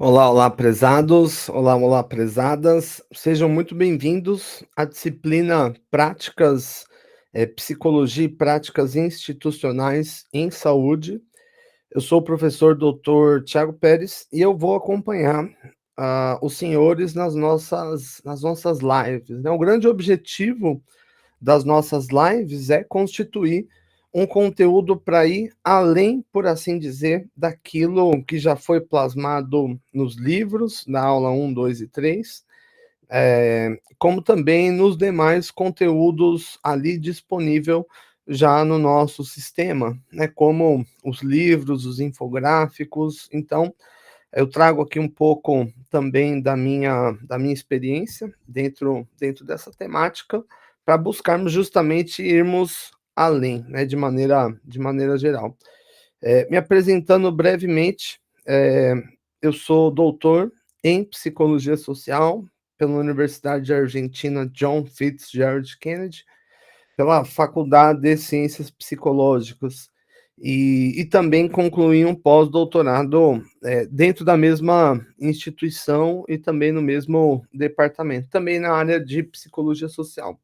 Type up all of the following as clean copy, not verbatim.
Olá, olá, prezados. Olá, olá, prezadas. Sejam muito bem-vindos à disciplina Práticas, Psicologia e Práticas Institucionais em Saúde. Eu sou o professor doutor Tiago Pérez e eu vou acompanhar os senhores nas nossas lives, né? O grande objetivo das nossas lives é constituir um conteúdo para ir além, por assim dizer, daquilo que já foi plasmado nos livros, na aula 1, 2 e 3, como também nos demais conteúdos ali disponível já no nosso sistema, né, como os livros, os infográficos. Então, eu trago aqui um pouco também da minha experiência dentro dessa temática, para buscarmos justamente irmos além, né, de maneira geral. Me apresentando brevemente, eu sou doutor em psicologia social pela Universidade Argentina John Fitzgerald Kennedy, pela Faculdade de Ciências Psicológicas, e também concluí um pós-doutorado dentro da mesma instituição e também no mesmo departamento, também na área de psicologia social.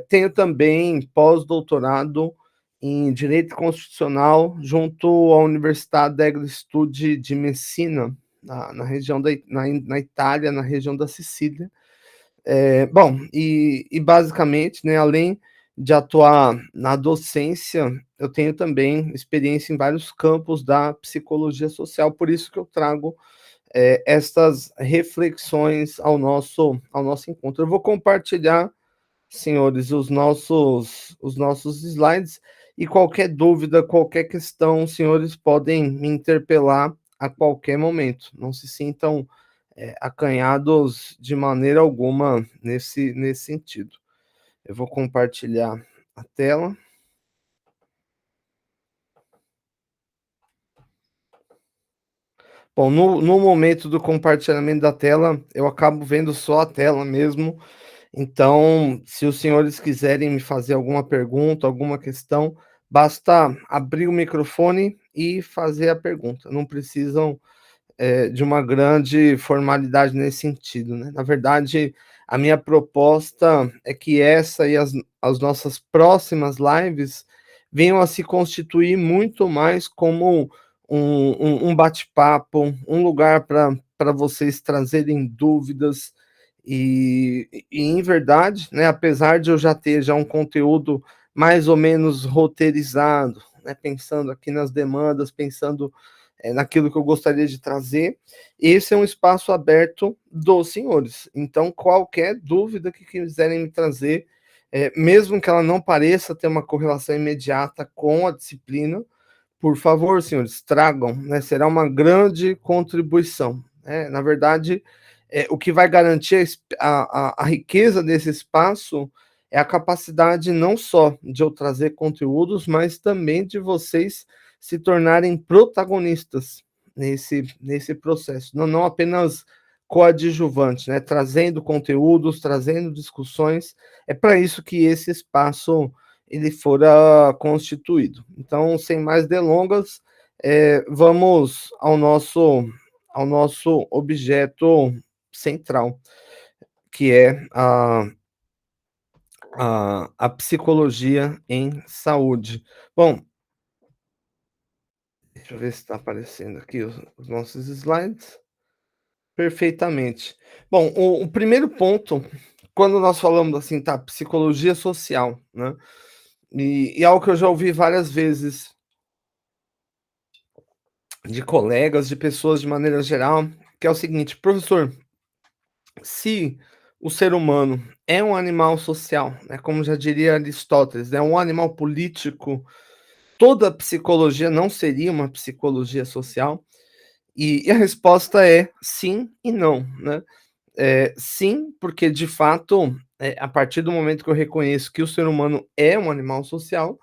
Tenho também pós-doutorado em Direito Constitucional junto à Universidade degli Studi de Messina, na região na Itália, na região da Sicília. Bom, e basicamente, né, além de atuar na docência, eu tenho também experiência em vários campos da psicologia social, por isso que eu trago estas reflexões ao nosso encontro. Eu vou compartilhar, senhores, os nossos slides, e qualquer dúvida, qualquer questão, os senhores podem me interpelar a qualquer momento. Não se sintam acanhados de maneira alguma nesse sentido. Eu vou compartilhar a tela. Bom, no momento do compartilhamento da tela, eu acabo vendo só a tela mesmo. Então, se os senhores quiserem me fazer alguma pergunta, alguma questão, basta abrir o microfone e fazer a pergunta. Não precisam de uma grande formalidade nesse sentido, né. Na verdade, a minha proposta é que essa e as nossas próximas lives venham a se constituir muito mais como um bate-papo, um lugar para vocês trazerem dúvidas, e em verdade, né, apesar de eu já ter um conteúdo mais ou menos roteirizado, né, pensando aqui nas demandas, pensando naquilo que eu gostaria de trazer, esse é um espaço aberto dos senhores. Então, qualquer dúvida que quiserem me trazer, mesmo que ela não pareça ter uma correlação imediata com a disciplina, por favor, senhores, tragam, né? Será uma grande contribuição, né? Na verdade, o que vai garantir a riqueza desse espaço é a capacidade não só de eu trazer conteúdos, mas também de vocês se tornarem protagonistas nesse processo, não apenas coadjuvantes, né? Trazendo conteúdos, trazendo discussões. É para isso que esse espaço ele fora constituído. Então, sem mais delongas, vamos ao nosso objeto central, que é a psicologia em saúde. Bom, deixa eu ver se está aparecendo aqui os nossos slides. Perfeitamente. Bom, o primeiro ponto, quando nós falamos assim, tá, psicologia social, né? E algo que eu já ouvi várias vezes de colegas, de pessoas de maneira geral, que é o seguinte: professor, se o ser humano é um animal social, né, como já diria Aristóteles, é um animal político, toda psicologia não seria uma psicologia social? E a resposta é sim e não, né? Sim, porque de fato, a partir do momento que eu reconheço que o ser humano é um animal social,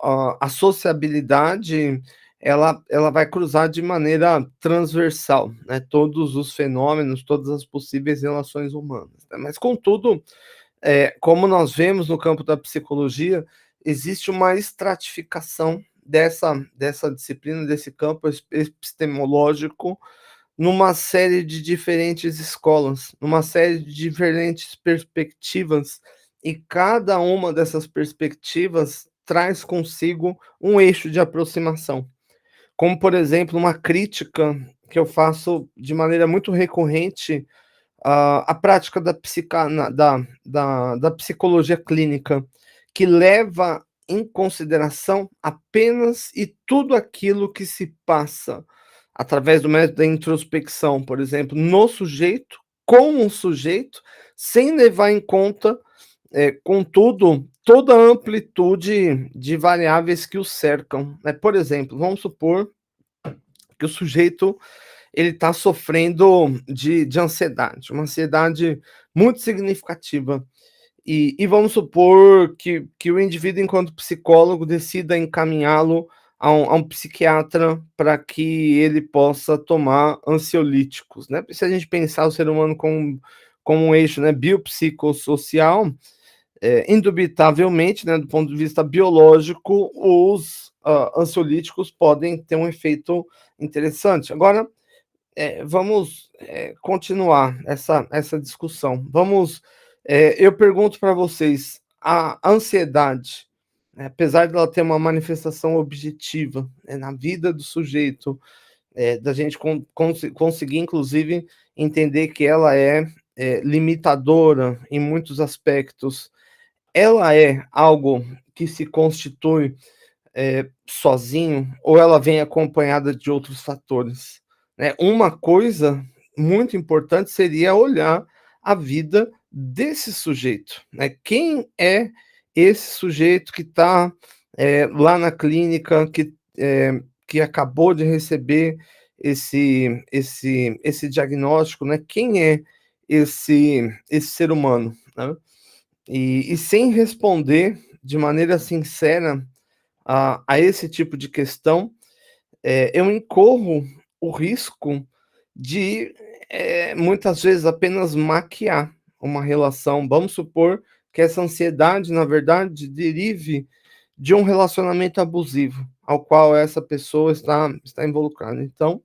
a sociabilidade ela vai cruzar de maneira transversal, né, todos os fenômenos, todas as possíveis relações humanas, né. Mas contudo, como nós vemos no campo da psicologia, existe uma estratificação dessa disciplina, desse campo epistemológico, numa série de diferentes escolas, numa série de diferentes perspectivas, e cada uma dessas perspectivas traz consigo um eixo de aproximação. Como, por exemplo, uma crítica que eu faço de maneira muito recorrente à prática da psicana da psicologia clínica, que leva em consideração apenas e tudo aquilo que se passa através do método da introspecção, por exemplo, no sujeito, com o sujeito, sem levar em conta, contudo, toda a amplitude de variáveis que o cercam, né. Por exemplo, vamos supor que o sujeito ele está sofrendo de ansiedade, uma ansiedade muito significativa. E vamos supor que o indivíduo, enquanto psicólogo, decida encaminhá-lo a um psiquiatra para que ele possa tomar ansiolíticos, né. Se a gente pensar o ser humano como um eixo, né, biopsicossocial, indubitavelmente, né, do ponto de vista biológico, os, ansiolíticos podem ter um efeito interessante. Agora, vamos, continuar essa discussão. Vamos, eu pergunto para vocês, a ansiedade, né, apesar dela ter uma manifestação objetiva, na vida do sujeito, da gente conseguir inclusive entender que ela é limitadora em muitos aspectos, ela é algo que se constitui sozinho, ou ela vem acompanhada de outros fatores, né? Uma coisa muito importante seria olhar a vida desse sujeito, né? Quem é esse sujeito que está lá na clínica, que acabou de receber esse diagnóstico, né? Quem é esse ser humano, né? E sem responder de maneira sincera a esse tipo de questão, eu incorro o risco de, muitas vezes, apenas maquiar uma relação. Vamos supor que essa ansiedade, na verdade, derive de um relacionamento abusivo, ao qual essa pessoa está involucrada. Então,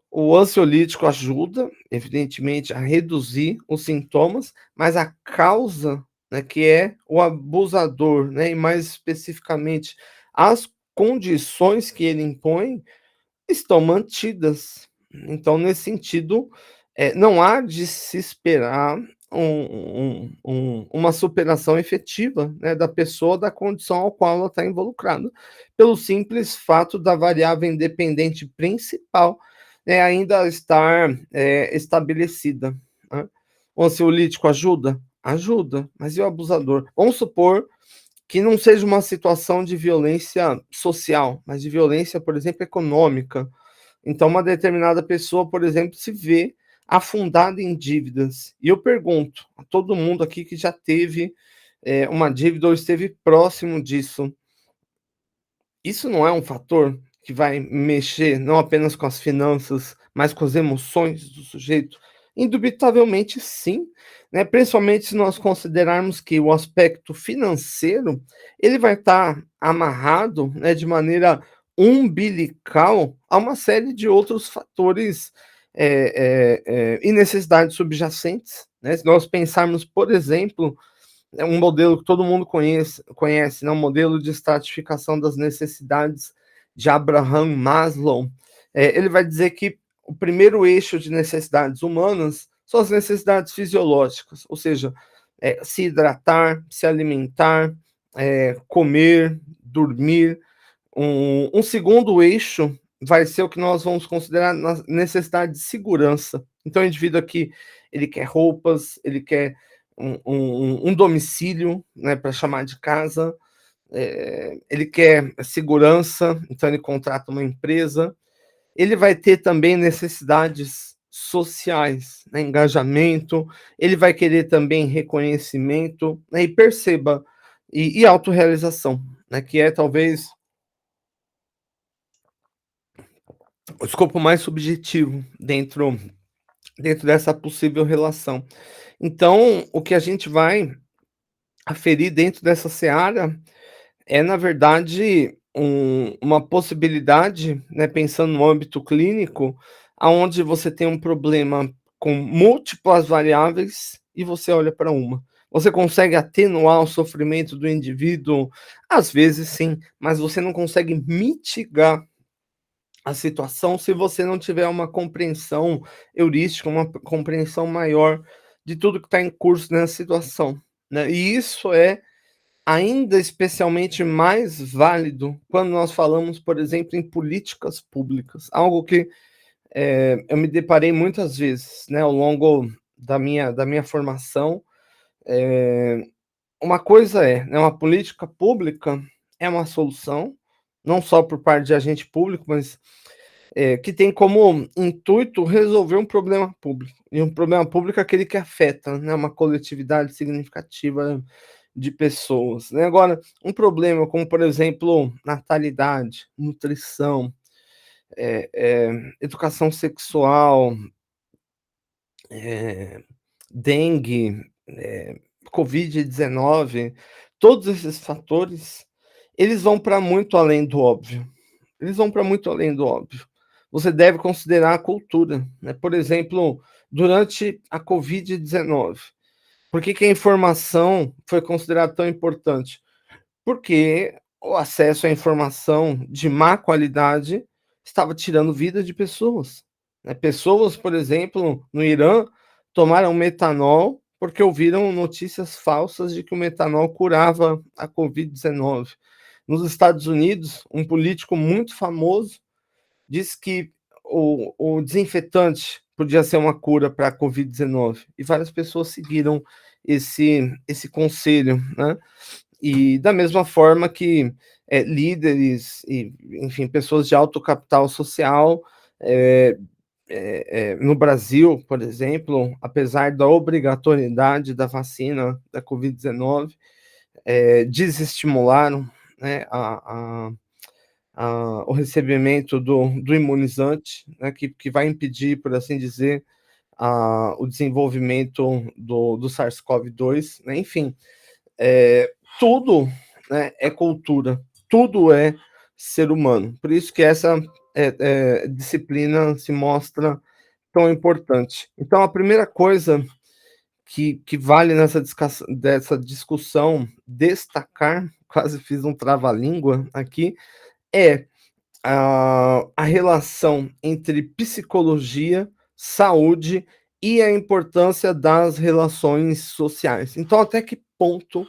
o ansiolítico ajuda, evidentemente, a reduzir os sintomas, mas a causa, né, que é o abusador, né, e mais especificamente as condições que ele impõe, estão mantidas. Então, nesse sentido, não há de se esperar uma superação efetiva, né, da pessoa da condição ao qual ela está involucrada, pelo simples fato da variável independente principal, ainda estar, estabelecida, né. O ansiolítico ajuda? Ajuda, mas e o abusador? Vamos supor que não seja uma situação de violência social, mas de violência, por exemplo, econômica. Então, uma determinada pessoa, por exemplo, se vê afundada em dívidas. E eu pergunto a todo mundo aqui que já teve, uma dívida ou esteve próximo disso, isso não é um fator que vai mexer não apenas com as finanças, mas com as emoções do sujeito? Indubitavelmente sim, né, principalmente se nós considerarmos que o aspecto financeiro, ele vai estar amarrado, né, de maneira umbilical a uma série de outros fatores, e necessidades subjacentes, né. Se nós pensarmos, por exemplo, é um modelo que todo mundo conhece, né, um modelo de estratificação das necessidades de Abraham Maslow. Ele vai dizer que o primeiro eixo de necessidades humanas são as necessidades fisiológicas, ou seja, se hidratar, se alimentar, comer, dormir. Um segundo eixo vai ser o que nós vamos considerar na necessidade de segurança. Então, o indivíduo aqui, ele quer roupas, ele quer um domicílio, né, para chamar de casa, ele quer segurança, então ele contrata uma empresa. Ele vai ter também necessidades sociais, né, engajamento, ele vai querer também reconhecimento, né, e perceba, e autorrealização, né, que é talvez o escopo mais subjetivo dentro dessa possível relação. Então, o que a gente vai aferir dentro dessa seara é, na verdade, uma possibilidade, né, pensando no âmbito clínico, aonde você tem um problema com múltiplas variáveis e você olha para uma. Você consegue atenuar o sofrimento do indivíduo? Às vezes sim, mas você não consegue mitigar a situação se você não tiver uma compreensão heurística, uma compreensão maior de tudo que está em curso nessa situação, né. E isso é ainda especialmente mais válido quando nós falamos, por exemplo, em políticas públicas, algo que, eu me deparei muitas vezes, né, ao longo da minha formação. Uma coisa é, né, uma política pública é uma solução, não só por parte de agente público, mas, que tem como intuito resolver um problema público, e um problema público é aquele que afeta, né, uma coletividade significativa de pessoas, né. Agora, um problema como, por exemplo, natalidade, nutrição, educação sexual, eh, dengue, Covid-19, todos esses fatores, eles vão para muito além do óbvio, eles vão para muito além do óbvio. Você deve considerar a cultura, né, por exemplo, durante a Covid-19, por que que a informação foi considerada tão importante? Porque o acesso à informação de má qualidade estava tirando vida de pessoas, né. Pessoas, por exemplo, no Irã, tomaram metanol, porque ouviram notícias falsas de que o metanol curava a Covid-19. Nos Estados Unidos, um político muito famoso disse que o desinfetante podia ser uma cura pra Covid-19, e várias pessoas seguiram esse conselho, né. E da mesma forma que, líderes e, enfim, pessoas de alto capital social, eh no Brasil, por exemplo, apesar da obrigatoriedade da vacina da Covid-19, desestimularam, né, o recebimento do imunizante, né, que vai impedir, por assim dizer, o desenvolvimento do SARS-CoV-2, né, enfim. Eh, tudo, né, é cultura, tudo é ser humano. Por isso que essa, disciplina se mostra tão importante. Então a primeira coisa que vale dessa discussão destacar, quase fiz um trava-língua aqui, é a relação entre psicologia, saúde e a importância das relações sociais. Então, até que ponto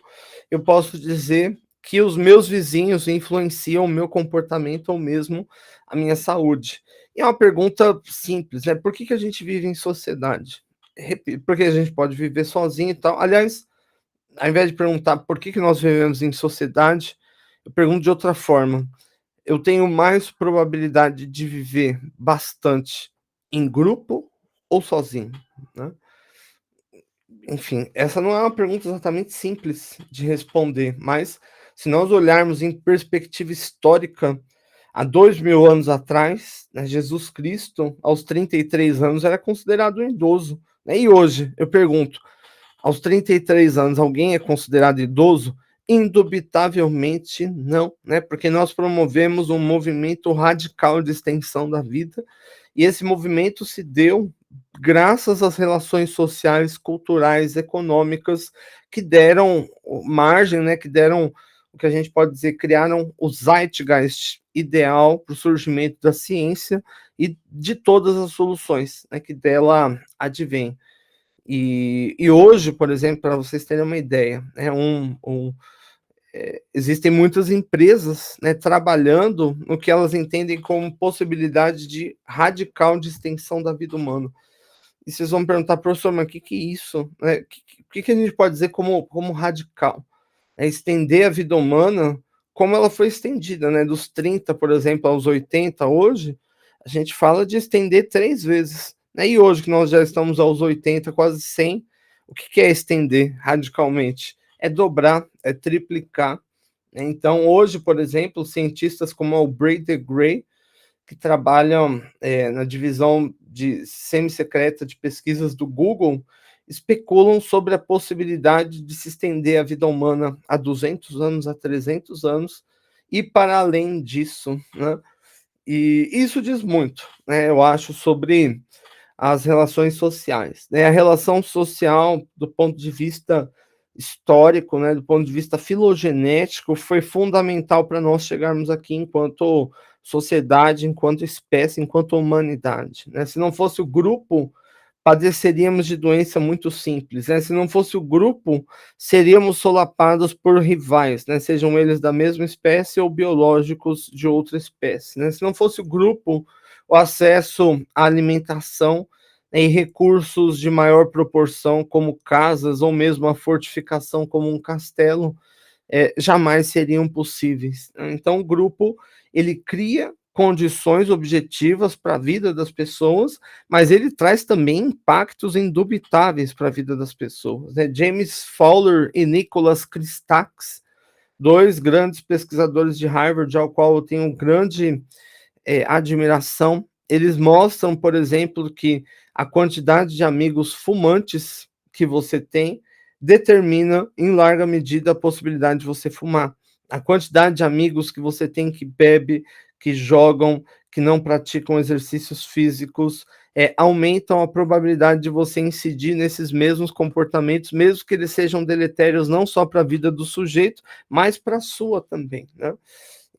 eu posso dizer que os meus vizinhos influenciam o meu comportamento ou mesmo a minha saúde? E é uma pergunta simples, né? Por que que a gente vive em sociedade? Porque a gente pode viver sozinho e tal. Aliás, ao invés de perguntar por que que nós vivemos em sociedade, eu pergunto de outra forma: eu tenho mais probabilidade de viver bastante em grupo ou sozinho, né? Enfim, essa não é uma pergunta exatamente simples de responder, mas se nós olharmos em perspectiva histórica, há 2000 anos atrás, né, Jesus Cristo, aos 33 anos, era considerado um idoso, né? E hoje, eu pergunto, aos 33 anos, alguém é considerado idoso? Indubitavelmente não, né, porque nós promovemos um movimento radical de extensão da vida, e esse movimento se deu graças às relações sociais, culturais, econômicas que deram margem, né, que deram o que a gente pode dizer, criaram o zeitgeist ideal para o surgimento da ciência e de todas as soluções, né, que dela advêm. E hoje, por exemplo, para vocês terem uma ideia, existem muitas empresas, né, trabalhando no que elas entendem como possibilidade de radical de extensão da vida humana. E vocês vão me perguntar: "Professor, mas o que que é isso?", né, o que a gente pode dizer como radical? É estender a vida humana como ela foi estendida, né, dos 30, por exemplo, aos 80 hoje, a gente fala de estender 3 vezes, né, e hoje que nós já estamos aos 80, quase 100, o que que é estender radicalmente? É dobrar, é triplicar, né. Então hoje, por exemplo, cientistas como o Brady Gray, que trabalham, na divisão de semi-secreta de pesquisas do Google, especulam sobre a possibilidade de se estender a vida humana a 200 anos, a 300 anos, ir para além disso, né. E isso diz muito, né, eu acho, sobre as relações sociais, né. A relação social, do ponto de vista histórico, né, do ponto de vista filogenético, foi fundamental para nós chegarmos aqui enquanto sociedade, enquanto espécie, enquanto humanidade, né. Se não fosse o grupo, padeceríamos de doença muito simples, né, se não fosse o grupo, seríamos solapados por rivais, né, sejam eles da mesma espécie ou biológicos de outra espécie, né. Se não fosse o grupo, o acesso à alimentação em recursos de maior proporção, como casas ou mesmo a fortificação como um castelo, jamais seriam possíveis, né. Então o grupo, ele cria condições objetivas para a vida das pessoas, mas ele traz também impactos indubitáveis para a vida das pessoas, né. James Fowler e Nicholas Christakis, 2 grandes pesquisadores de Harvard, ao qual eu tenho grande admiração. Eles mostram, por exemplo, que a quantidade de amigos fumantes que você tem determina, em larga medida, a possibilidade de você fumar. A quantidade de amigos que você tem que bebe, que jogam, que não praticam exercícios físicos, aumentam a probabilidade de você incidir nesses mesmos comportamentos, mesmo que eles sejam deletérios não só para a vida do sujeito, mas para a sua também, né.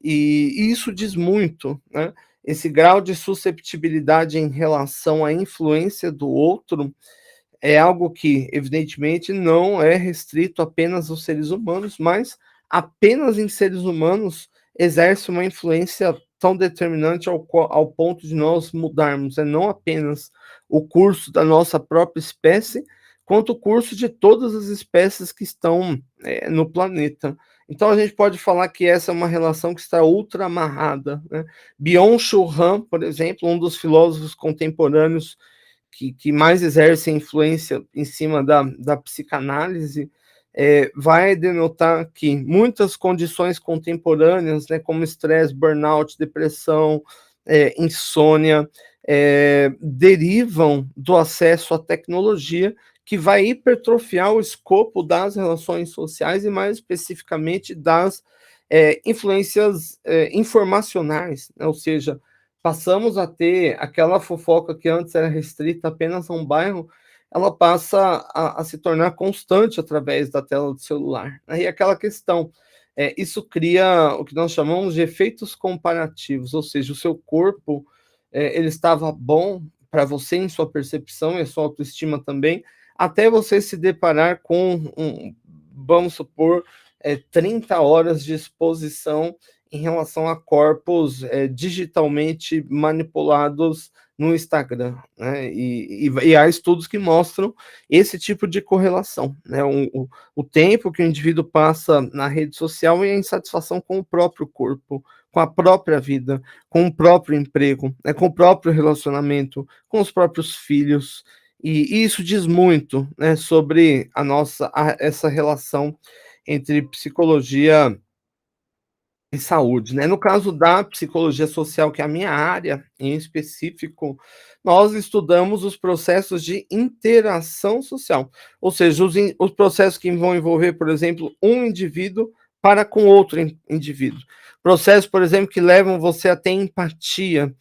E isso diz muito, né, esse grau de susceptibilidade em relação à influência do outro é algo que, evidentemente, não é restrito apenas aos seres humanos, mas apenas em seres humanos exerce uma influência tão determinante ao ponto de nós mudarmos, não apenas o curso da nossa própria espécie, quanto o curso de todas as espécies que estão, no planeta. Então a gente pode falar que essa é uma relação que está ultra amarrada, né. Byung-Chul Han, por exemplo, um dos filósofos contemporâneos que mais exercem influência em cima da psicanálise, vai denotar que muitas condições contemporâneas, né, como estresse, burnout, depressão, insônia, derivam do acesso à tecnologia, que vai hipertrofiar o escopo das relações sociais e, mais especificamente, das influências informacionais, né, ou seja, passamos a ter aquela fofoca que antes era restrita apenas a um bairro, ela passa a se tornar constante através da tela do celular. Aí aquela questão, isso cria o que nós chamamos de efeitos comparativos, ou seja, o seu corpo, ele estava bom para você em sua percepção e a sua autoestima também, até você se deparar com vamos supor, 30 horas de exposição em relação a corpos, digitalmente manipulados no Instagram, né, e há estudos que mostram esse tipo de correlação, né, o tempo que o indivíduo passa na rede social e a insatisfação com o próprio corpo, com a própria vida, com o próprio emprego, né, com o próprio relacionamento, com os próprios filhos, e isso diz muito, né, sobre essa relação entre psicologia e saúde, né. No caso da psicologia social, que é a minha área em específico, nós estudamos os processos de interação social, ou seja, os processos que vão envolver, por exemplo, um indivíduo para com outro indivíduo. Processos, por exemplo, que levam você a ter empatia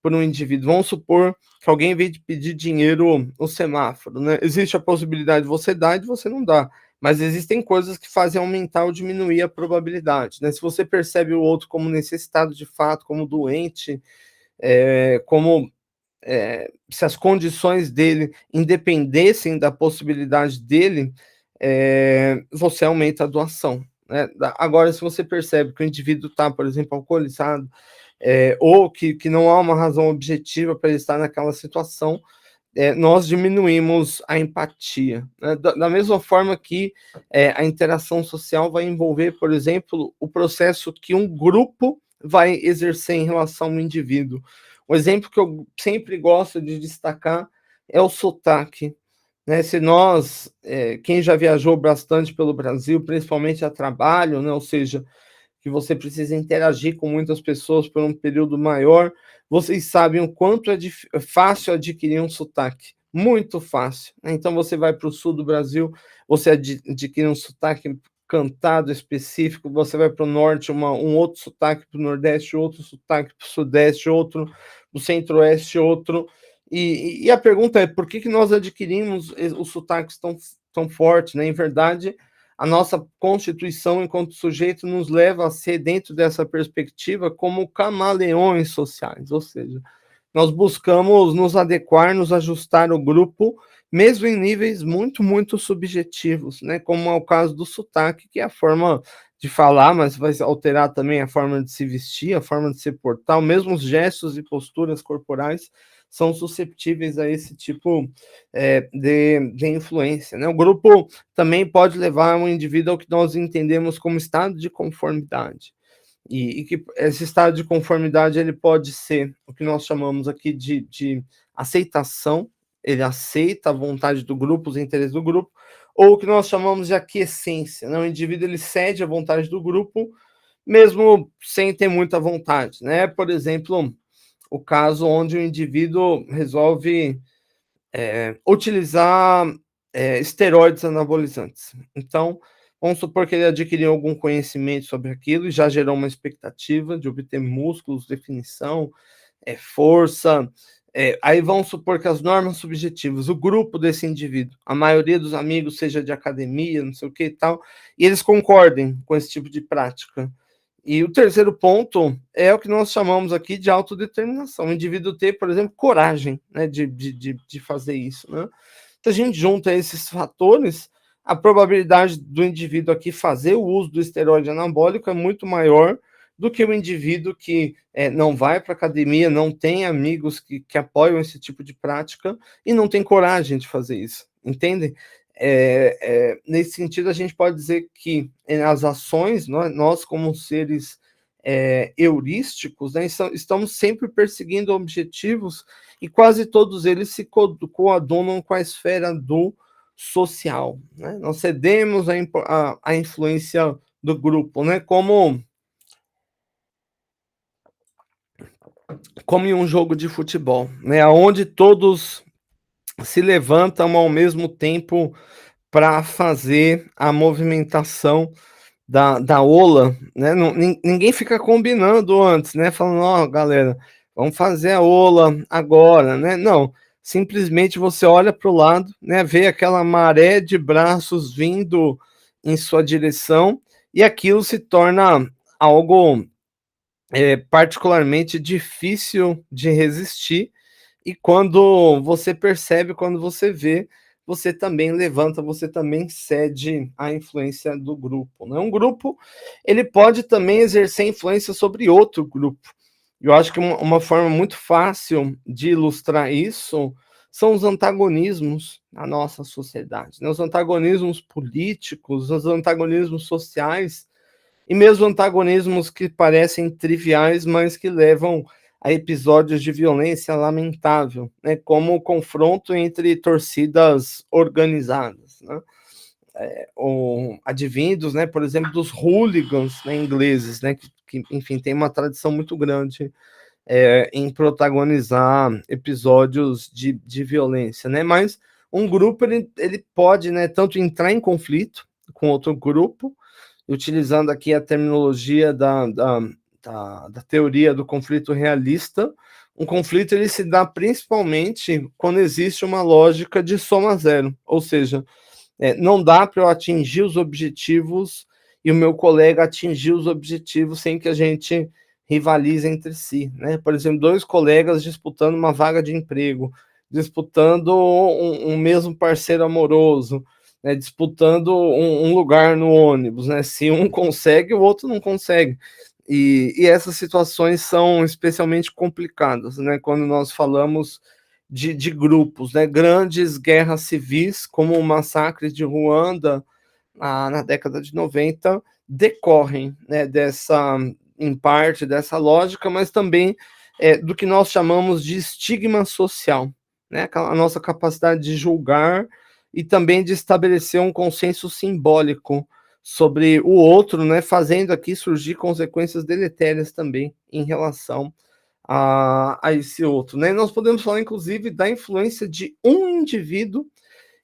por um indivíduo. Vamos supor que alguém veio te pedir dinheiro no semáforo, né. Existe a possibilidade de você dar e de você não dar, mas existem coisas que fazem aumentar ou diminuir a probabilidade, né. Se você percebe o outro como necessitado de fato, como doente, como, se as condições dele independessem da possibilidade dele, você aumenta a doação, né. Agora, se você percebe que o indivíduo está, por exemplo, alcoolizado, ou que não há uma razão objetiva para ele estar naquela situação, nós diminuímos a empatia, né. Da mesma forma que, a interação social vai envolver, por exemplo, o processo que um grupo vai exercer em relação ao indivíduo. Um exemplo que eu sempre gosto de destacar é o sotaque, né. Se nós, quem já viajou bastante pelo Brasil, principalmente a trabalho, né, ou seja, que você precisa interagir com muitas pessoas por um período maior, vocês sabem o quanto é fácil adquirir um sotaque, muito fácil, né. Então você vai para o sul do Brasil, você adquire um sotaque cantado específico, você vai para o norte, um outro sotaque para o nordeste, outro sotaque para o sudeste, outro para o centro-oeste, outro. E a pergunta é: por que que nós adquirimos os sotaques tão fortes, né? Em verdade, a nossa constituição enquanto sujeito nos leva a ser, dentro dessa perspectiva, como camaleões sociais, ou seja, nós buscamos nos adequar, nos ajustar ao grupo, mesmo em níveis muito, muito subjetivos, né? Como é o caso do sotaque, que é a forma de falar, mas vai alterar também a forma de se vestir, a forma de se portar, mesmo os gestos e posturas corporais são susceptíveis a esse tipo de influência, né? O grupo também pode levar um indivíduo ao que nós entendemos como estado de conformidade. E que esse estado de conformidade ele pode ser o que nós chamamos aqui de aceitação, ele aceita a vontade do grupo, os interesses do grupo, ou o que nós chamamos de aquiescência, né? O indivíduo ele cede à vontade do grupo, mesmo sem ter muita vontade, né? Por exemplo, o caso onde o indivíduo resolve utilizar esteroides anabolizantes. Então, vamos supor que ele adquiriu algum conhecimento sobre aquilo e já gerou uma expectativa de obter músculos, definição, força. Aí vamos supor que as normas subjetivas, o grupo desse indivíduo, a maioria dos amigos seja de academia, não sei o que e tal, e eles concordem com esse tipo de prática. E o terceiro ponto é o que nós chamamos aqui de autodeterminação. O indivíduo ter, por exemplo, coragem, né, de fazer isso, né? Se a gente junta esses fatores, a probabilidade do indivíduo aqui fazer o uso do esteroide anabólico é muito maior do que o indivíduo que não vai para academia, não tem amigos que apoiam esse tipo de prática e não tem coragem de fazer isso, entende? Nesse sentido, a gente pode dizer que as ações, nós como seres heurísticos, né, estamos sempre perseguindo objetivos e quase todos eles se coadunam com a esfera do social, né? Nós cedemos a influência do grupo, né? Como em um jogo de futebol, né? Onde todos se levantam ao mesmo tempo para fazer a movimentação da ola, né? Não, ninguém fica combinando antes, né? Falando, ó, galera, vamos fazer a ola agora, né? Não, simplesmente você olha para o lado, né? Vê aquela maré de braços vindo em sua direção e aquilo se torna algo particularmente difícil de resistir. E quando você percebe, quando você vê, você também levanta, você também cede à influência do grupo, né? Um grupo, ele pode também exercer influência sobre outro grupo. Eu acho que uma forma muito fácil de ilustrar isso são os antagonismos na nossa sociedade, né? Os antagonismos políticos, os antagonismos sociais e mesmo antagonismos que parecem triviais, mas que levam a episódios de violência lamentável, né, como o confronto entre torcidas organizadas, né, ou advindos, né, por exemplo, dos hooligans, né, ingleses, né, enfim, tem uma tradição muito grande em protagonizar episódios de violência, né, mas um grupo, ele pode, né, tanto entrar em conflito com outro grupo, utilizando aqui a terminologia da teoria do conflito realista. Um conflito ele se dá principalmente quando existe uma lógica de soma zero, ou seja, não dá para eu atingir os objetivos e o meu colega atingir os objetivos sem que a gente rivalize entre si, né? Por exemplo, dois colegas disputando uma vaga de emprego, disputando um mesmo parceiro amoroso, né? Disputando um lugar no ônibus, né? Se um consegue, o outro não consegue. E essas situações são especialmente complicadas, né? Quando nós falamos de grupos, né? Grandes guerras civis, como o massacre de Ruanda na década de 90, decorrem, né, em parte, dessa lógica, mas também do que nós chamamos de estigma social, né? A nossa capacidade de julgar e também de estabelecer um consenso simbólico sobre o outro, né, fazendo aqui surgir consequências deletérias também em relação a esse outro, né? Nós podemos falar, inclusive, da influência de um indivíduo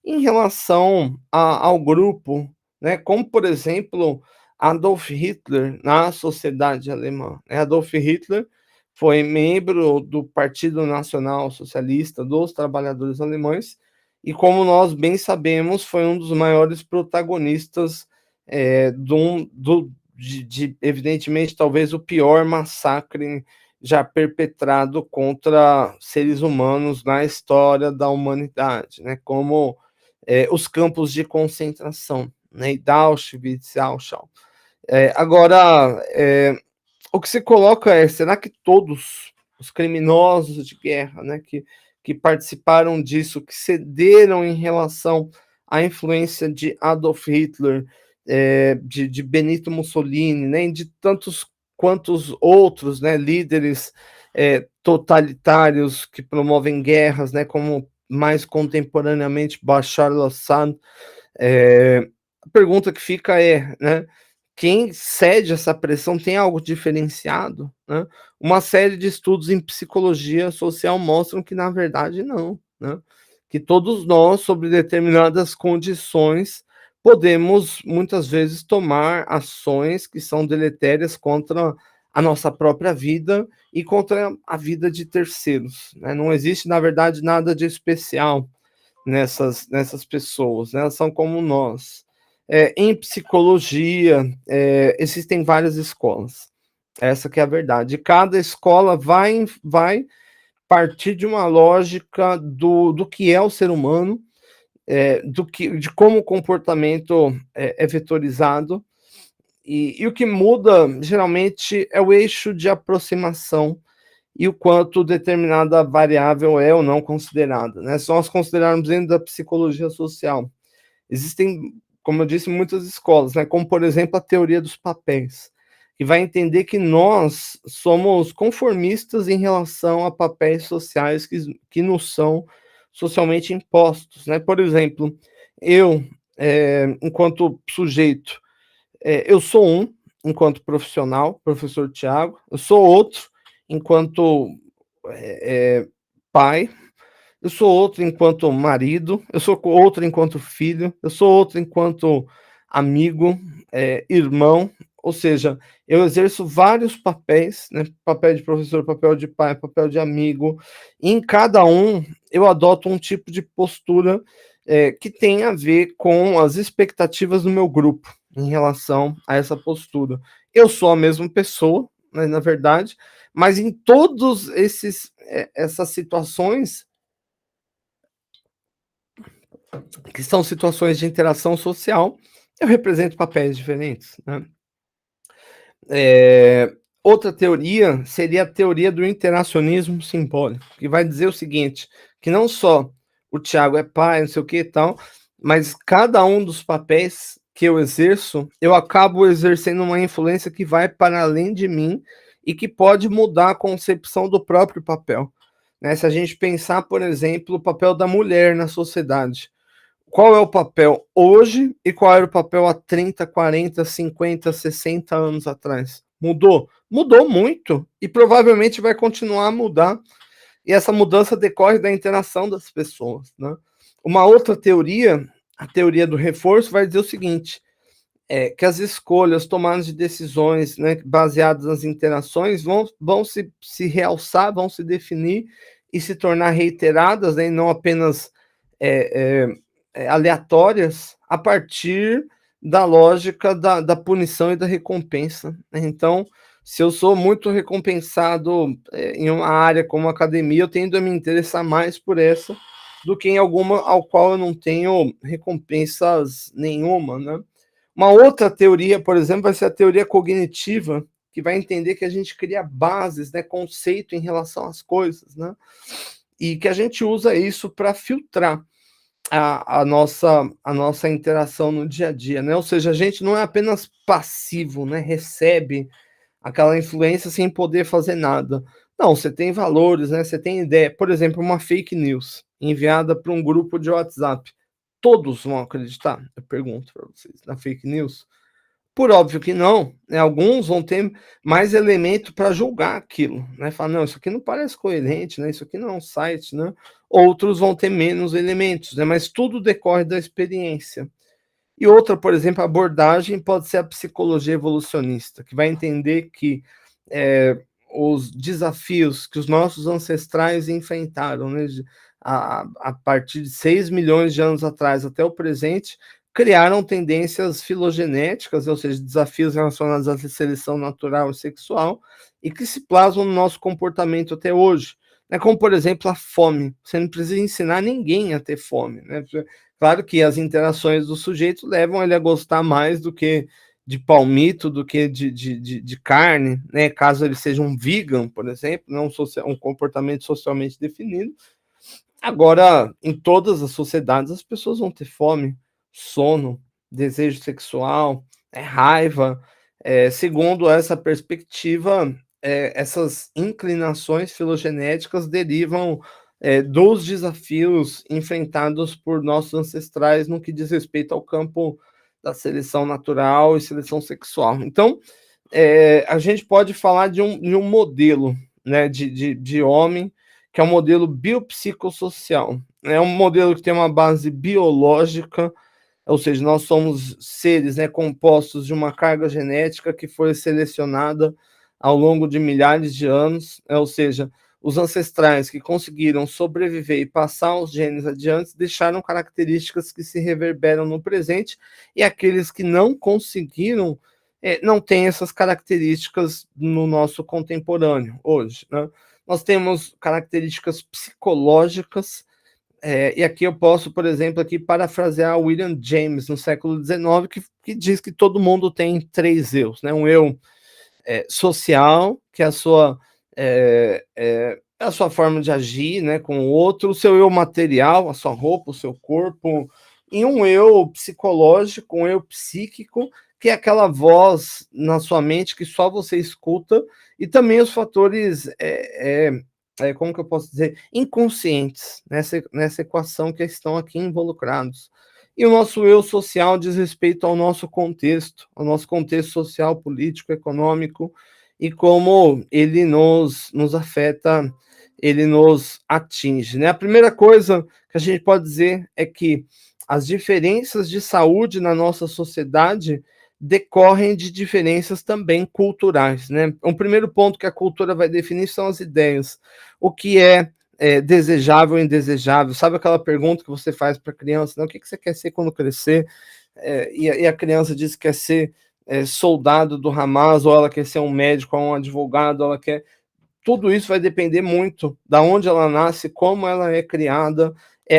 em relação ao grupo, né, como por exemplo, Adolf Hitler na sociedade alemã, né. Adolf Hitler foi membro do Partido Nacional Socialista dos Trabalhadores Alemães e, como nós bem sabemos, foi um dos maiores protagonistas, de evidentemente, talvez o pior massacre já perpetrado contra seres humanos na história da humanidade, né, como, os campos de concentração, né, e Auschwitz e Auschau. Agora, o que se coloca é: será que todos os criminosos de guerra, né, que participaram disso, que cederam em relação à influência de Adolf Hitler, de Benito Mussolini, né, e de tantos quantos outros, né, líderes, totalitários que promovem guerras, né, como mais contemporaneamente Bashar al-Assad, eh, a pergunta que fica é, né, quem cede essa pressão tem algo diferenciado, né? Uma série de estudos em psicologia social mostram que na verdade não, né? Que todos nós, sob determinadas condições, podemos muitas vezes tomar ações que são deletérias contra a nossa própria vida e contra a vida de terceiros, né? Não existe, na verdade, nada de especial nessas pessoas, né, elas são como nós. Em psicologia, existem várias escolas, essa que é a verdade. Cada escola vai partir de uma lógica do que é o ser humano, de como o comportamento é vetorizado, e o que muda geralmente é o eixo de aproximação e o quanto determinada variável é ou não considerada, né? Se nós considerarmos dentro da psicologia social, existem, como eu disse, muitas escolas, né? Como por exemplo a teoria dos papéis, que vai entender que nós somos conformistas em relação a papéis sociais que nos são socialmente impostos, né? Por exemplo, eu, enquanto sujeito, eu sou um enquanto profissional, professor Tiago, eu sou outro enquanto pai, eu sou outro enquanto marido, eu sou outro enquanto filho, eu sou outro enquanto amigo, irmão, ou seja, eu exerço vários papéis, né? Papel de professor, papel de pai, papel de amigo. E em cada um eu adoto um tipo de postura que tem a ver com as expectativas do meu grupo em relação a essa postura. Eu sou a mesma pessoa, né, na verdade, mas em todos essas situações, que são situações de interação social, eu represento papéis diferentes, né? Eh, Outra teoria seria a teoria do interacionismo simbólico, que vai dizer o seguinte, que não só o Tiago é pai, não sei o que e tal, mas cada um dos papéis que eu exerço, eu acabo exercendo uma influência que vai para além de mim e que pode mudar a concepção do próprio papel, né? Se a gente pensar, por exemplo, o papel da mulher na sociedade, qual é o papel hoje e qual era o papel há 30, 40, 50, 60 anos atrás? Mudou? Mudou muito e provavelmente vai continuar a mudar. E essa mudança decorre da interação das pessoas, né? Uma outra teoria, a teoria do reforço, vai dizer o seguinte: que as escolhas, tomadas de decisões, né, baseadas nas interações, vão se realçar, vão se definir e se tornar reiteradas, né, e não apenas é, aleatórias, a partir da lógica da punição e da recompensa, né? Então, se eu sou muito recompensado em uma área como academia, eu tendo a me interessar mais por essa do que em alguma ao qual eu não tenho recompensas nenhuma, né? Uma outra teoria, por exemplo, vai ser a teoria cognitiva, que vai entender que a gente cria bases, né, conceito em relação às coisas, né? E que a gente usa isso para filtrar a nossa interação no dia a dia, né? Ou seja, a gente não é apenas passivo, né? Recebe aquela influência sem poder fazer nada. Não, você tem valores, né? Você tem ideia. Por exemplo, uma fake news enviada para um grupo de WhatsApp. Todos vão acreditar? Eu pergunto para vocês, na fake news? Por óbvio que não, né? Alguns vão ter mais elemento para julgar aquilo, né? Falar, não, isso aqui não parece coerente, né? Isso aqui não é um site, né? Outros vão ter menos elementos, né? Mas tudo decorre da experiência. E outra, por exemplo, abordagem pode ser a psicologia evolucionista, que vai entender que eh, os desafios que os nossos ancestrais enfrentaram, né, a partir de 6 milhões de anos atrás até o presente, criaram tendências filogenéticas, ou seja, desafios relacionados à seleção natural e sexual, e que se plasmam no nosso comportamento até hoje. Né, como, por exemplo, a fome. Você não precisa ensinar ninguém a ter fome. Né? Claro que as interações do sujeito levam ele a gostar mais do que de palmito, do que de carne, né? Caso ele seja um vegan, por exemplo, não um comportamento socialmente definido. Agora, em todas as sociedades, as pessoas vão ter fome, sono, desejo sexual, raiva. Segundo essa perspectiva, essas inclinações filogenéticas derivam dos desafios enfrentados por nossos ancestrais no que diz respeito ao campo da seleção natural e seleção sexual. Então, a gente pode falar de um modelo, né, de homem, que é um modelo biopsicossocial. É um modelo que tem uma base biológica, ou seja, nós somos seres, né, compostos de uma carga genética que foi selecionada ao longo de milhares de anos, ou seja, os ancestrais que conseguiram sobreviver e passar os genes adiante deixaram características que se reverberam no presente, e aqueles que não conseguiram não têm essas características no nosso contemporâneo hoje, né? Nós temos características psicológicas, e aqui eu posso, por exemplo, aqui parafrasear William James, no século XIX, que diz que todo mundo tem três eus, né? Um eu social, que é a sua forma de agir, né, com o outro, o seu eu material, a sua roupa, o seu corpo, e um eu psicológico, um eu psíquico, que é aquela voz na sua mente que só você escuta, e também os fatores, como que eu posso dizer, inconscientes nessa equação que estão aqui involucrados. E o nosso eu social diz respeito ao nosso contexto social, político, econômico, e como ele nos afeta, ele nos atinge, né? A primeira coisa que a gente pode dizer é que as diferenças de saúde na nossa sociedade decorrem de diferenças também culturais, né? Um primeiro ponto que a cultura vai definir são as ideias. O que é desejável e indesejável. Sabe aquela pergunta que você faz para a criança, né? O que você quer ser quando crescer? E a criança diz que quer ser soldado do Hamas, ou ela quer ser um médico, ou um advogado, ela quer. Tudo isso vai depender muito da onde ela nasce, como ela é criada,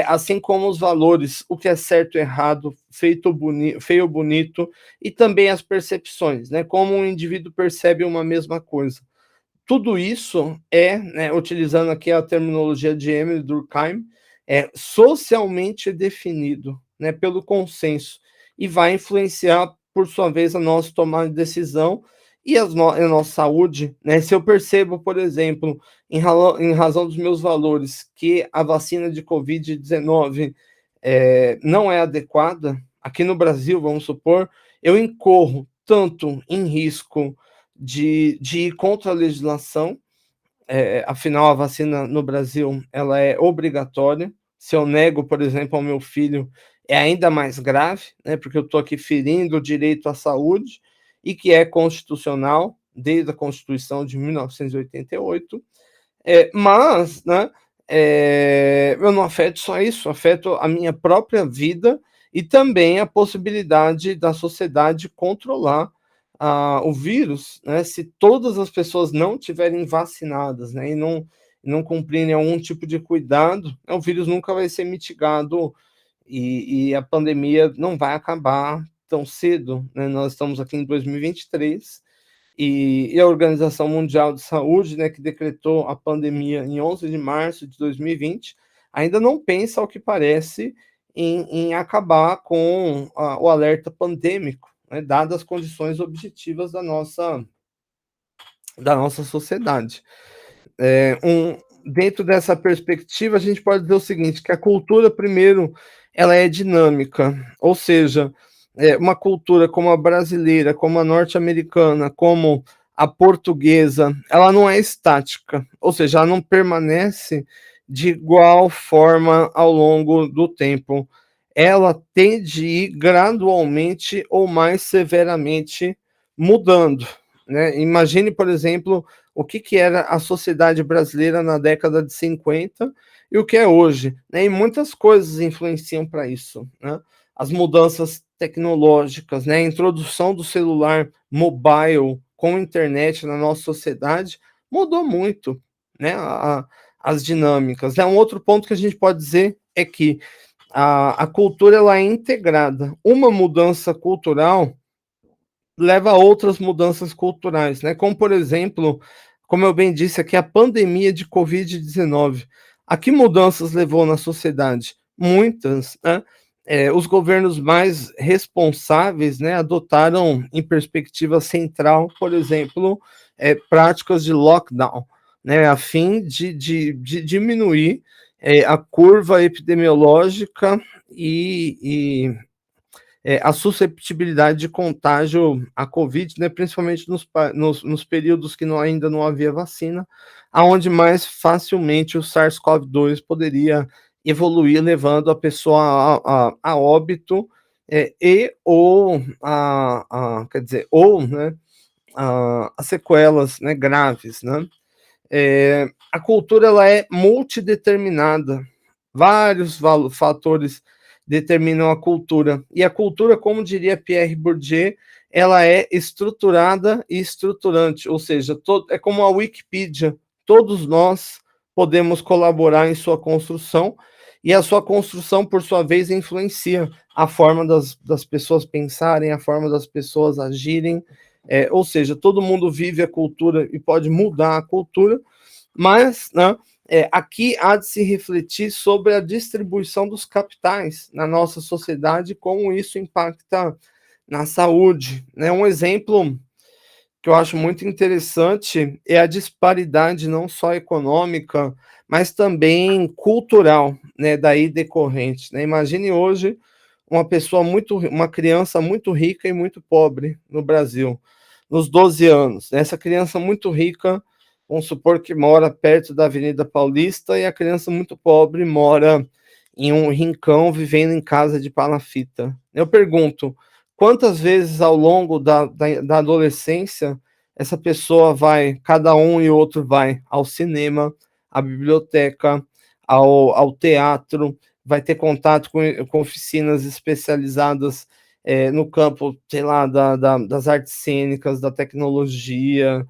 assim como os valores, o que é certo, errado, feio ou bonito, e também as percepções, né? Como um indivíduo percebe uma mesma coisa. Tudo isso né, utilizando aqui a terminologia de Emile Durkheim, é socialmente definido, né, pelo consenso, e vai influenciar, por sua vez, a nossa tomada de decisão e a nossa saúde, né? Se eu percebo, por exemplo, em razão dos meus valores, que a vacina de Covid-19 não é adequada, aqui no Brasil, vamos supor, eu incorro tanto em risco de ir contra a legislação, afinal a vacina no Brasil ela é obrigatória. Se eu nego, por exemplo, ao meu filho, é ainda mais grave, né, porque eu estou aqui ferindo o direito à saúde, e que é constitucional, desde a Constituição de 1988, mas, né, eu não afeto só isso, afeto a minha própria vida e também a possibilidade da sociedade controlar o vírus, né, se todas as pessoas não tiverem vacinadas, né, e não cumprirem algum tipo de cuidado, o vírus nunca vai ser mitigado, e a pandemia não vai acabar tão cedo, né? Nós estamos aqui em 2023 e a Organização Mundial de Saúde, né, que decretou a pandemia em 11 de março de 2020, ainda não pensa, ao que parece, em acabar com o alerta pandêmico, né, dadas as condições objetivas da nossa sociedade. Dentro dessa perspectiva, a gente pode dizer o seguinte, que a cultura, primeiro, ela é dinâmica, ou seja, uma cultura como a brasileira, como a norte-americana, como a portuguesa, ela não é estática, ou seja, ela não permanece de igual forma ao longo do tempo. ela tende a ir gradualmente ou mais severamente mudando, né. Imagine, por exemplo, o que que era a sociedade brasileira na década de 50 e o que é hoje, né, e muitas coisas influenciam para isso, né. As mudanças tecnológicas, né, a introdução do celular mobile com internet na nossa sociedade mudou muito, né, as dinâmicas, né. Um outro ponto que a gente pode dizer é que a cultura ela é integrada. Uma mudança cultural leva a outras mudanças culturais, né, como por exemplo, como eu bem disse aqui, a pandemia de Covid-19. A que mudanças levou na sociedade? Muitas, né. Os governos mais responsáveis, né, adotaram em perspectiva central, por exemplo, práticas de lockdown, né, a fim de diminuir, a curva epidemiológica e a susceptibilidade de contágio à Covid, né, principalmente nos períodos que ainda não havia vacina, aonde mais facilmente o SARS-CoV-2 poderia evoluir, levando a pessoa a óbito, e ou quer dizer, ou, né, a sequelas, né, graves, né. A cultura ela é multideterminada, vários fatores determinam a cultura. E a cultura, como diria Pierre Bourdieu, ela é estruturada e estruturante, ou seja, é como a Wikipedia, todos nós podemos colaborar em sua construção, e a sua construção, por sua vez, influencia a forma das pessoas pensarem, a forma das pessoas agirem, ou seja, todo mundo vive a cultura e pode mudar a cultura, mas, né, aqui há de se refletir sobre a distribuição dos capitais na nossa sociedade, como isso impacta na saúde, né. Um exemplo que eu acho muito interessante é a disparidade não só econômica, mas também cultural, né, daí decorrente, né. Imagine hoje uma criança muito rica e muito pobre no Brasil, nos 12 anos. Essa criança muito rica, vamos supor que mora perto da Avenida Paulista, e a criança muito pobre mora em um rincão, vivendo em casa de palafita. Eu pergunto, quantas vezes ao longo da adolescência essa pessoa vai, cada um e outro vai ao cinema, à biblioteca, ao teatro, vai ter contato com oficinas especializadas, no campo, sei lá, das artes cênicas, da tecnologia,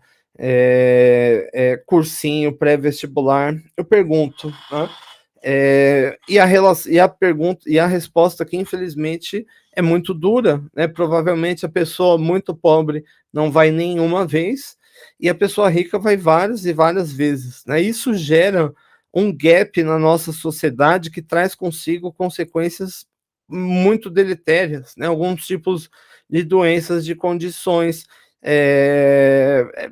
cursinho pré-vestibular. Eu pergunto, né, e a resposta que infelizmente é muito dura, né, provavelmente a pessoa muito pobre não vai nenhuma vez, e a pessoa rica vai várias e várias vezes, né. Isso gera um gap na nossa sociedade que traz consigo consequências muito deletérias, né, alguns tipos de doenças, de condições,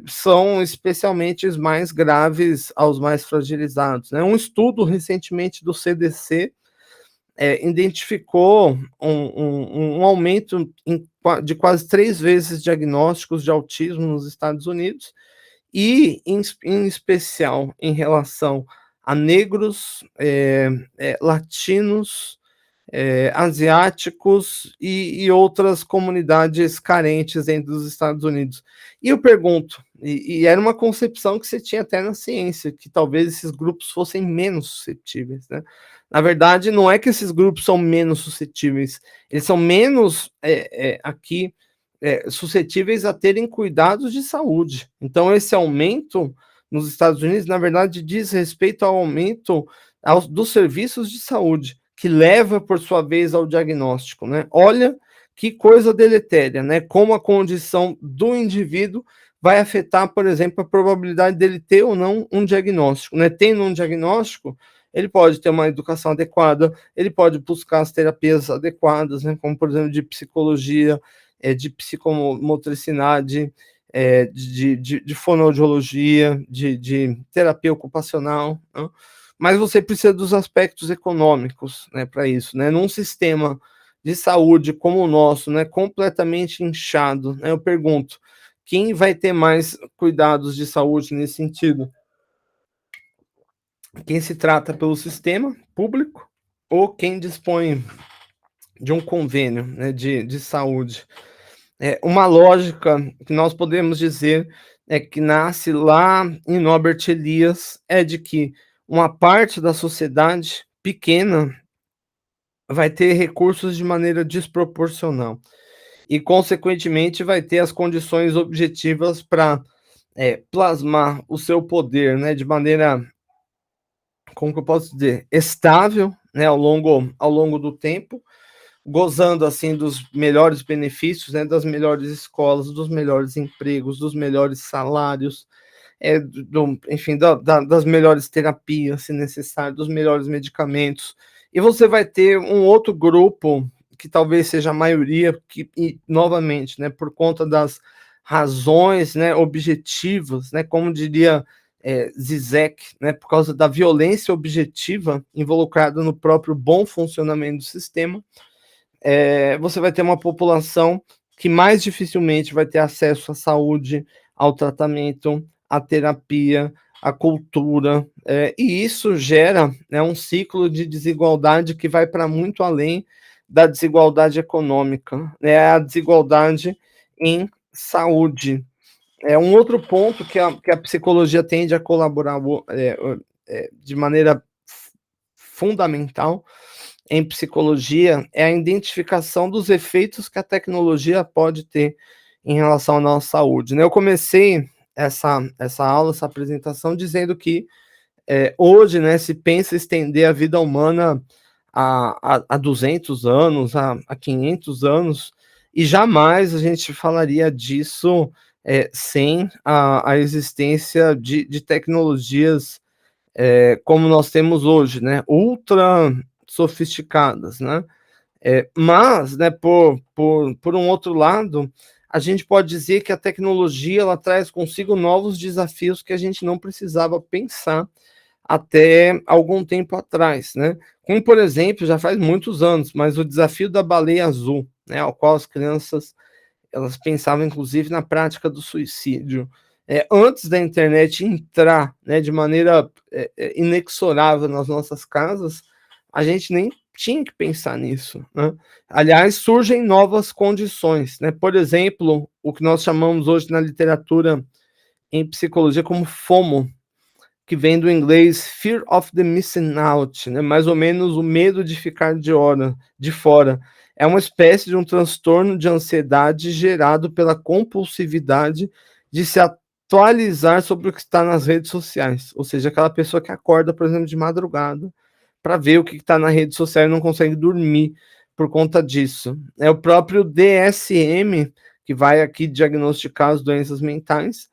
são especialmente os mais graves aos mais fragilizados, né. Um estudo recentemente do CDC, identificou um aumento de quase 3 vezes diagnósticos de autismo nos Estados Unidos, e em especial em relação a negros, latinos, asiáticos e outras comunidades carentes dentro dos Estados Unidos. E eu pergunto, e era uma concepção que você tinha até na ciência, que talvez esses grupos fossem menos suscetíveis, né. Na verdade, não é que esses grupos são menos suscetíveis, eles são menos, suscetíveis a terem cuidados de saúde. Então esse aumento nos Estados Unidos, na verdade, diz respeito ao aumento dos serviços de saúde, que leva, por sua vez, ao diagnóstico, né. Olha que coisa deletéria, né, como a condição do indivíduo vai afetar, por exemplo, a probabilidade dele ter ou não um diagnóstico, né. Tendo um diagnóstico, ele pode ter uma educação adequada, ele pode buscar as terapias adequadas, né, como por exemplo de psicologia, de psicomotricidade, de fonoaudiologia, de terapia ocupacional, né. Mas você precisa dos aspectos econômicos, né, para isso, né. Num sistema de saúde como o nosso, né, completamente inchado, né, eu pergunto: quem vai ter mais cuidados de saúde nesse sentido? Quem se trata pelo sistema público ou quem dispõe de um convênio, né, de saúde. Uma lógica que nós podemos dizer que nasce lá em Norbert Elias, é de que uma parte da sociedade pequena vai ter recursos de maneira desproporcional e, consequentemente, vai ter as condições objetivas para plasmar o seu poder, né, de maneira, como que eu posso dizer, estável, né, ao longo do tempo, gozando assim dos melhores benefícios, né, das melhores escolas, dos melhores empregos, dos melhores salários, enfim, das melhores terapias, se necessário, dos melhores medicamentos. E você vai ter um outro grupo, que talvez seja a maioria, que, e, novamente, né, por conta das razões, né, objetivas, né, como diria Zizek, né, por causa da violência objetiva involucrada no próprio bom funcionamento do sistema, você vai ter uma população que mais dificilmente vai ter acesso à saúde, ao tratamento, à terapia, à cultura, e isso gera, né, um ciclo de desigualdade que vai para muito além da desigualdade econômica, né, a desigualdade em saúde. É um outro ponto que a psicologia tende a colaborar de maneira fundamental em psicologia é a identificação dos efeitos que a tecnologia pode ter em relação à nossa saúde, né. Eu comecei essa aula, essa apresentação, dizendo que, hoje, né, se pensa estender a vida humana a 200 anos, a 500 anos, e jamais a gente falaria disso, sem a existência de tecnologias como nós temos hoje, né, ultra sofisticadas, né? Mas, né, por um outro lado, a gente pode dizer que a tecnologia ela traz consigo novos desafios que a gente não precisava pensar até algum tempo atrás, né? Como, por exemplo, já faz muitos anos, mas o desafio da baleia azul, né, ao qual as crianças elas pensavam inclusive na prática do suicídio. Antes da internet entrar, né, de maneira inexorável nas nossas casas, a gente nem tinha que pensar nisso, né? Aliás, surgem novas condições, né? Por exemplo, o que nós chamamos hoje na literatura em psicologia como FOMO, que vem do inglês Fear of the Missing Out, né, mais ou menos o medo de ficar de fora. É uma espécie de um transtorno de ansiedade gerado pela compulsividade de se atualizar sobre o que está nas redes sociais, ou seja, aquela pessoa que acorda, por exemplo, de madrugada, para ver o que está na rede social e não consegue dormir por conta disso. É o próprio DSM, que vai aqui diagnosticar as doenças mentais,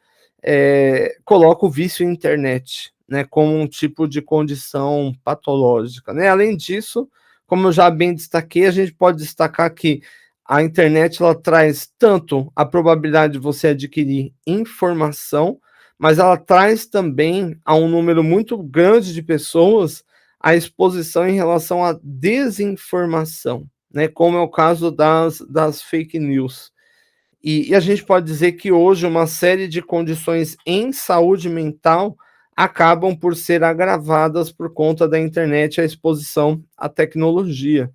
coloca o vício em internet, né, como um tipo de condição patológica, né. Além disso, como eu já bem destaquei, a gente pode destacar que a internet ela traz tanto a probabilidade de você adquirir informação, mas ela traz também a um número muito grande de pessoas a exposição em relação à desinformação, né, como é o caso das fake news. E a gente pode dizer que hoje uma série de condições em saúde mental acabam por ser agravadas por conta da internet e a exposição à tecnologia.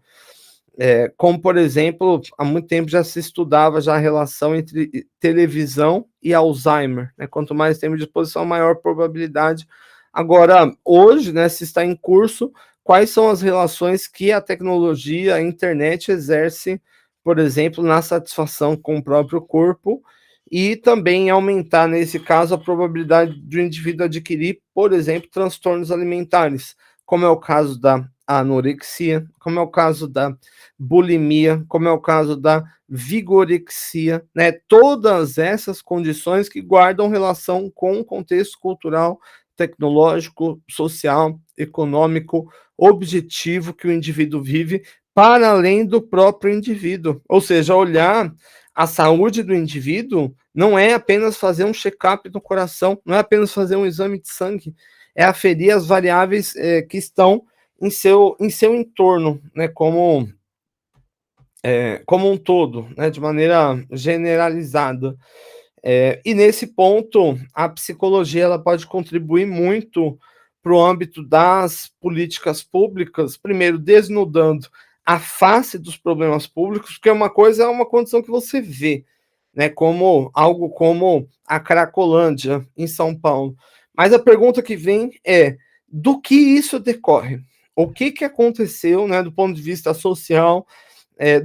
Como, por exemplo, há muito tempo já se estudava já a relação entre televisão e Alzheimer, né? Quanto mais tempo de exposição, maior probabilidade. Agora, hoje, né, se está em curso, quais são as relações que a tecnologia, a internet exerce, por exemplo, na satisfação com o próprio corpo e também aumentar, nesse caso, a probabilidade do indivíduo adquirir, por exemplo, transtornos alimentares, como é o caso da anorexia, como é o caso da bulimia, como é o caso da vigorexia, né? Todas essas condições que guardam relação com o contexto cultural, tecnológico, social, econômico, objetivo que o indivíduo vive para além do próprio indivíduo. Ou seja, olhar a saúde do indivíduo não é apenas fazer um check-up no coração, não é apenas fazer um exame de sangue, é aferir as variáveis que estão em seu entorno, né, como um todo, né, de maneira generalizada. E nesse ponto, a psicologia ela pode contribuir muito para o âmbito das políticas públicas, primeiro desnudando a face dos problemas públicos, porque uma coisa é uma condição que você vê, né, como algo como a Cracolândia em São Paulo. Mas a pergunta que vem é: do que isso decorre? O que que aconteceu, né, do ponto de vista social,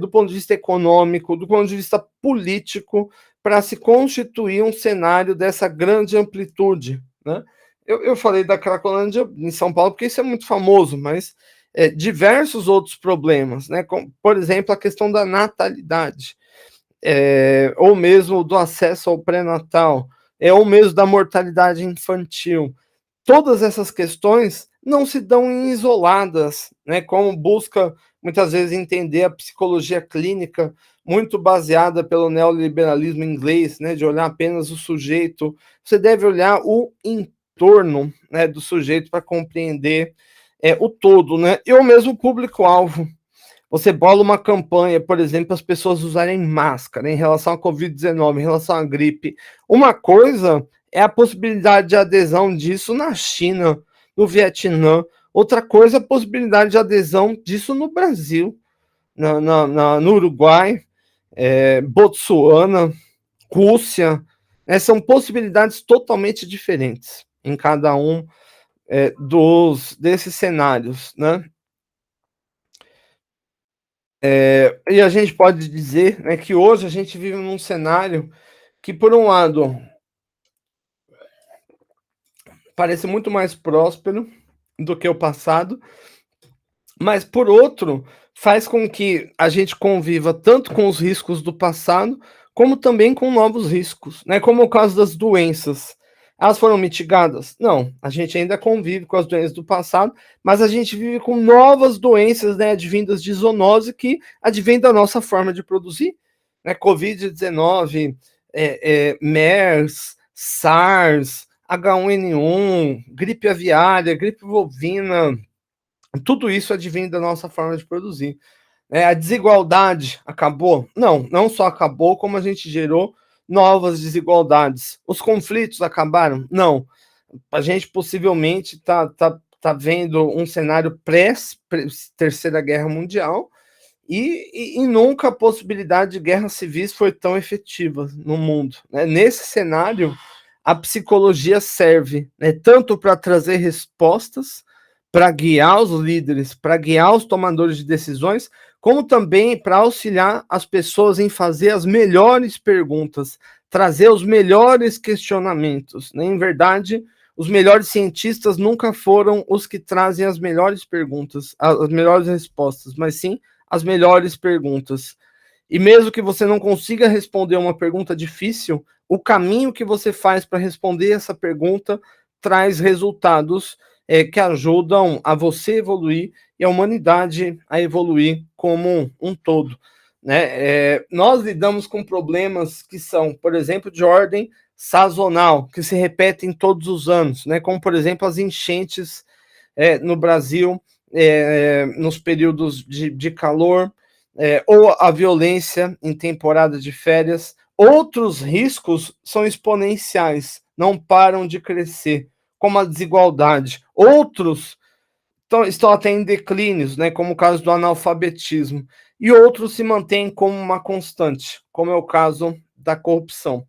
do ponto de vista econômico, do ponto de vista político, para se constituir um cenário dessa grande amplitude, né? Eu falei da Cracolândia em São Paulo porque isso é muito famoso, mas diversos outros problemas, né? Como, por exemplo, a questão da natalidade, ou mesmo do acesso ao pré-natal, ou mesmo da mortalidade infantil. Todas essas questões não se dão isoladas, né? Como busca muitas vezes entender a psicologia clínica, muito baseada pelo neoliberalismo inglês, né? De olhar apenas o sujeito. Você deve olhar o entorno, né, do sujeito para compreender o todo, né? E o mesmo público-alvo. Você bola uma campanha, por exemplo, as pessoas usarem máscara em relação à Covid-19, em relação à gripe. Uma coisa é a possibilidade de adesão disso na China, no Vietnã. Outra coisa é a possibilidade de adesão disso no Brasil, no Uruguai, Botsuana, Rússia. São possibilidades totalmente diferentes em cada um desses cenários, né? E a gente pode dizer, né, que hoje a gente vive num cenário que, por um lado, parece muito mais próspero do que o passado, mas, por outro, faz com que a gente conviva tanto com os riscos do passado, como também com novos riscos, né? Como o caso das doenças. Elas foram mitigadas? Não, a gente ainda convive com as doenças do passado, mas a gente vive com novas doenças, né, advindas de zoonose que advêm da nossa forma de produzir, né? Covid-19, MERS, SARS, H1N1, gripe aviária, gripe bovina, tudo isso advém da nossa forma de produzir. A desigualdade acabou? Não, não só acabou, como a gente gerou novas desigualdades. Os conflitos acabaram? Não. A gente possivelmente tá vendo um cenário pré-Terceira Guerra Mundial e nunca a possibilidade de guerras civis foi tão efetiva no mundo, né? Nesse cenário, a psicologia serve, né, tanto para trazer respostas, para guiar os líderes, para guiar os tomadores de decisões, como também para auxiliar as pessoas em fazer as melhores perguntas, trazer os melhores questionamentos, né? Em verdade, os melhores cientistas nunca foram os que trazem as melhores perguntas, as melhores respostas, mas sim as melhores perguntas. E mesmo que você não consiga responder uma pergunta difícil, o caminho que você faz para responder essa pergunta traz resultados que ajudam a você evoluir e a humanidade a evoluir como um todo, né? Nós lidamos com problemas que são, por exemplo, de ordem sazonal, que se repetem todos os anos, né? Como, por exemplo, as enchentes no Brasil, nos períodos de calor, ou a violência em temporada de férias. Outros riscos são exponenciais, não param de crescer, como a desigualdade. Outros estão até em declínios, né, como o caso do analfabetismo. E outros se mantêm como uma constante, como é o caso da corrupção.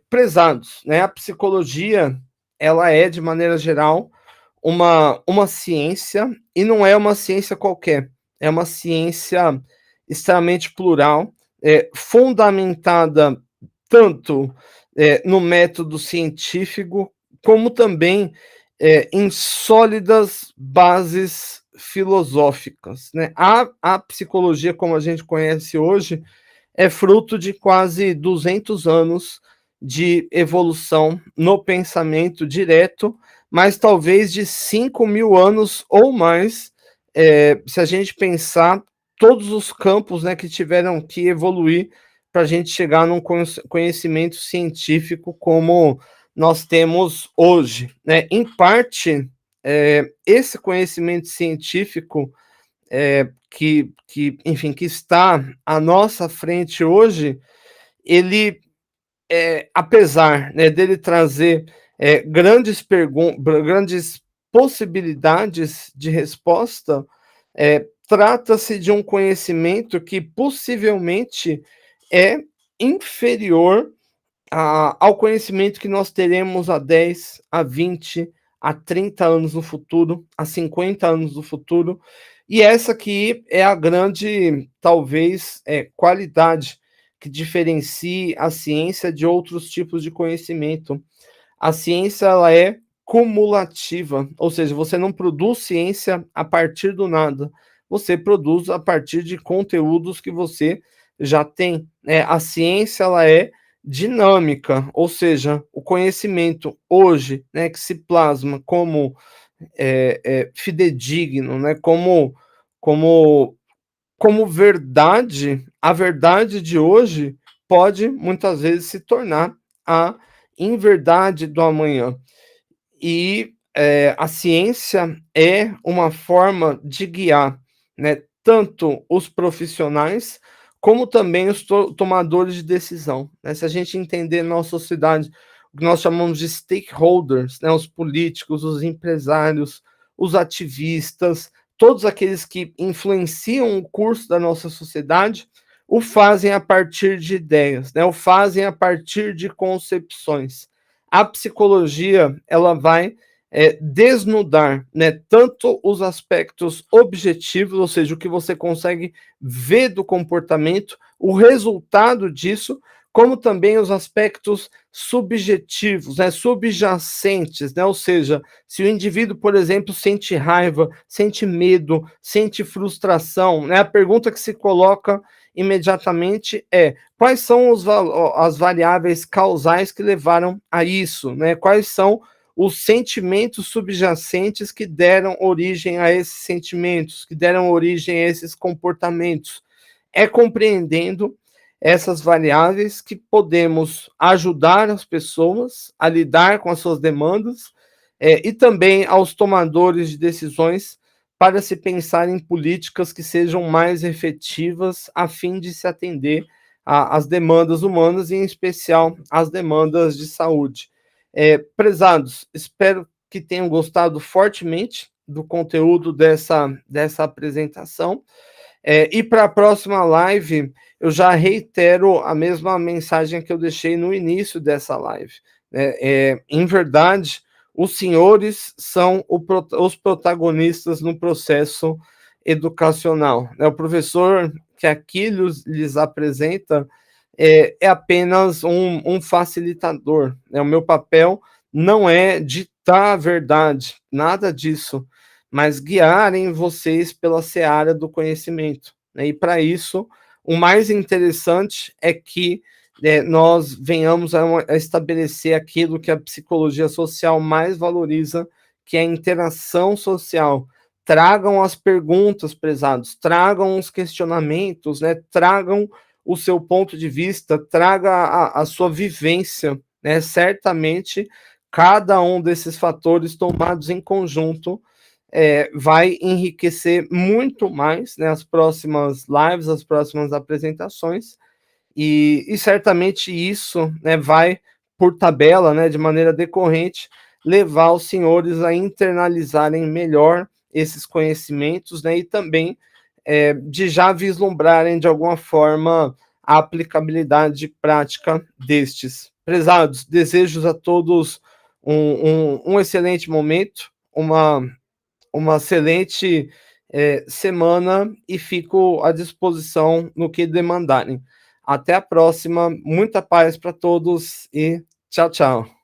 Prezados, né, a psicologia, ela é, de maneira geral, uma ciência, e não é uma ciência qualquer, é uma ciência extremamente plural, fundamentada tanto no método científico, como também em sólidas bases filosóficas, né? A psicologia, como a gente conhece hoje, é fruto de quase 200 anos de evolução no pensamento direto, mas talvez de 5.000 anos ou mais, se a gente pensar todos os campos, né, que tiveram que evoluir para a gente chegar num conhecimento científico como nós temos hoje, né? Em parte, esse conhecimento científico enfim, que está à nossa frente hoje, ele, apesar, né, dele trazer grandes possibilidades de resposta, trata-se de um conhecimento que possivelmente é inferior ao conhecimento que nós teremos há 10, a 20, a 30 anos no futuro, a 50 anos no futuro. E essa aqui é a grande, talvez, qualidade que diferencie a ciência de outros tipos de conhecimento. A ciência ela é cumulativa, ou seja, você não produz ciência a partir do nada, você produz a partir de conteúdos que você já tem. A ciência ela é dinâmica, ou seja, o conhecimento hoje, né, que se plasma como fidedigno, né, como como verdade, a verdade de hoje pode muitas vezes se tornar a inverdade do amanhã. E, a ciência é uma forma de guiar, né, tanto os profissionais, como também os tomadores de decisão, né. Se a gente entender na nossa sociedade o que nós chamamos de stakeholders, né, os políticos, os empresários, os ativistas, todos aqueles que influenciam o curso da nossa sociedade, o fazem a partir de ideias, né, o fazem a partir de concepções. A psicologia ela vai desnudar, né, tanto os aspectos objetivos, ou seja, o que você consegue ver do comportamento, o resultado disso, como também os aspectos subjetivos, né, subjacentes, né, ou seja, se o indivíduo, por exemplo, sente raiva, sente medo, sente frustração, né, a pergunta que se coloca imediatamente é: quais são as variáveis causais que levaram a isso, né? Quais são os sentimentos subjacentes que deram origem a esses sentimentos, que deram origem a esses comportamentos? É compreendendo essas variáveis que podemos ajudar as pessoas a lidar com as suas demandas, e também aos tomadores de decisões para se pensar em políticas que sejam mais efetivas a fim de se atender às demandas humanas e, em especial, às demandas de saúde. Prezados, espero que tenham gostado fortemente do conteúdo dessa apresentação. E para a próxima live, eu já reitero a mesma mensagem que eu deixei no início dessa live. Em verdade, os senhores são os protagonistas no processo educacional, né? O professor que aqui lhes apresenta é apenas um facilitador, né? O meu papel não é ditar a verdade, nada disso, mas guiarem vocês pela seara do conhecimento, né? E para isso, o mais interessante é que nós venhamos a estabelecer aquilo que a psicologia social mais valoriza, que é a interação social. Tragam as perguntas, prezados, tragam os questionamentos, né? Tragam o seu ponto de vista, traga a sua vivência, né? Certamente, cada um desses fatores tomados em conjunto vai enriquecer muito mais, né, as próximas lives, as próximas apresentações, e certamente isso, né, vai, por tabela, né, de maneira decorrente, levar os senhores a internalizarem melhor esses conhecimentos, né, e também de já vislumbrarem de alguma forma a aplicabilidade prática destes. Prezados, desejo a todos um excelente momento, uma excelente semana e fico à disposição no que demandarem. Até a próxima, muita paz para todos e tchau, tchau.